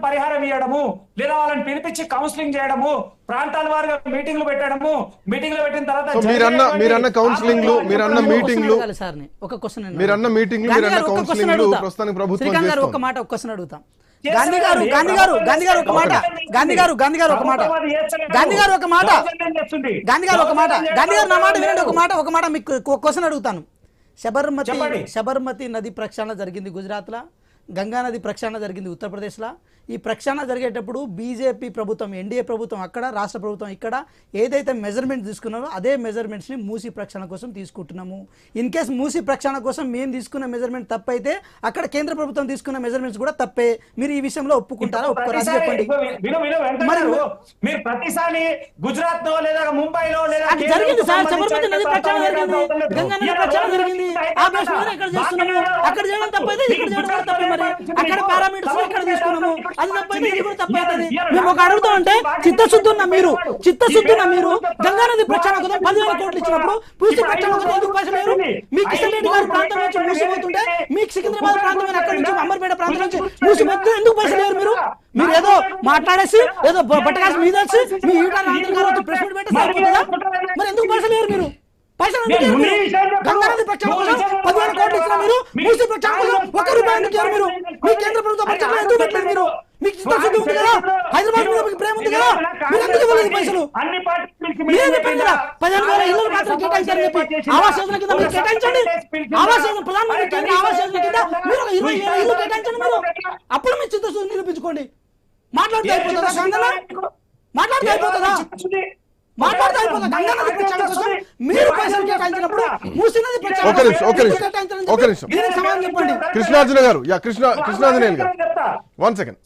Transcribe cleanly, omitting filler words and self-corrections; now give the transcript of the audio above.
పరిహారం ఇవ్వడము లేదా వాళ్ళని పిలిపించి కౌన్సిలింగ్ చేయడము ప్రాంతాల వారిగా మీటింగ్లు పెట్టడము మీటింగ్లు పెట్టిన తర్వాత మీరన్న కౌన్సిలింగ్లు మీరన్న మీటింగ్లు మీరన్న మీటింగ్లు మీరన్న కౌన్సిలింగ్లు ప్రస్తుతానికి ప్రభుత్వం చేస్తుంది ఒక మాట ఒక క్వశ్చన్ అడుగుతాం గాంధీ గారు ఒక మాట గాంధీ గారు ఒక మాట నా మాట వినండి ఒక మాట మీకు క్వశ్చన్ అడుగుతాను శబర్మతి నది ప్రక్షాళన జరిగింది గుజరాత్ లా గంగా నది ప్రక్షాళన జరిగింది ఉత్తరప్రదేశ్ లా ఈ ప్రక్షాళన జరిగేటప్పుడు బీజేపీ ప్రభుత్వం ఎన్డీఏ ప్రభుత్వం అక్కడ రాష్ట్ర ప్రభుత్వం ఇక్కడ ఏదైతే మెజర్మెంట్ తీసుకున్నారో అదే మెజర్మెంట్స్ని మూసీ ప్రక్షాళన కోసం తీసుకుంటున్నాము ఇన్ కేస్ మూసీ ప్రక్షాళన కోసం మేము తీసుకున్న మెజర్మెంట్ తప్పైతే అక్కడ కేంద్ర ప్రభుత్వం తీసుకున్న మెజర్మెంట్స్ కూడా తప్పే మీరు ఈ విషయంలో ఒప్పుకుంటారా ఒప్పుకోరా చెప్పండి మీరు ప్రతిసారి గుజరాత్ లో లేదా ముంబైలో జరిగింది సార్ శబర్మతి నది ప్రక్షాళన జరిగింది గంగా నది ప్రక్షాళన జరిగింది ఆ బేస్ మీద ఇక్కడ చేస్తున్నాము అక్కడ చేయడం తప్పైతే ఇక్కడ చేయడం తప్పే మరి అక్కడ పారామీటర్స్ ఇక్కడ తీసుకున్నాము అది తప్పైతే ఇది కూడా తప్పైతుంది మేము ఒక అడుగుతా ఉంటే చిత్తశుద్ధి ఉన్న మీరు గంగా నది ప్రక్షాళన కోసం 10,000 కోట్లు ఇచ్చినప్పుడు పూర్తి ప్రక్షాళన కోసం ఎందుకు పైసలు లేరు మీ కిషన్ రెడ్డి గారి ప్రాంతం నుంచి మూసిపోతుంటే మీకు సికింద్రాబాద్ ప్రాంతం అక్కడి నుంచి అమర్పేట ప్రాంతం నుంచి మూసిపోతే ఎందుకు పైసలు లేరు మీరు ఏదో మాట్లాడేసి ఏదో బట్టకాసి మీద మీ ఈటల ఆంధ్ర ప్రెస్ మీట్ పెట్టి సరిపోతుందా మరి ఎందుకు పైసలు లేరు మీరు పైసలు గంగా నది ప్రక్షాళన కోసం 10,000 కోట్లు ఇచ్చిన మీరు మూసి ప్రక్షాళన కోసం ఒక్క రూపాయి ఎందుకు ఇచ్చారు మీరు మీ కేంద్ర ప్రభుత్వ ప్రక్షాళన ఎందుకు పెట్టలేదు మీరు మీకు చిత్తశుద్ధి ఉంది కదా హైదరాబాద్ మీద మీకు ప్రేమ ఉంది కదా మీరు ఎందుకు ఇవ్వలేదు పైసలు మీరే చెప్పండి కదా 15,000 ఇళ్ళు మాత్రం కేటాయించారని చెప్పి ఆవాస్ యోజన కింద మీరు కేటాయించండి ఆవాస్ యోజన ప్రధానమంత్రి కేంద్ర ఆవాస్ యోజన కింద మీరు ఒక 20,000 ఇళ్ళు కేటాయించండి మీరు అప్పుడు మీ చిత్తశుద్ధి నిరూపించుకోండి మాట్లాడితే అయిపోతుందా గంగలో మాట్లాడితే అయిపోతుందా గంగా నది ప్రక్షాళన కోసం మీరు పైసలు కేటాయించినప్పుడు మూసీ నది ఒక నిమిషం సమాధానం చెప్పండి కృష్ణార్జున గారు కృష్ణాంజనేయులు గారు 1 సెకండ్.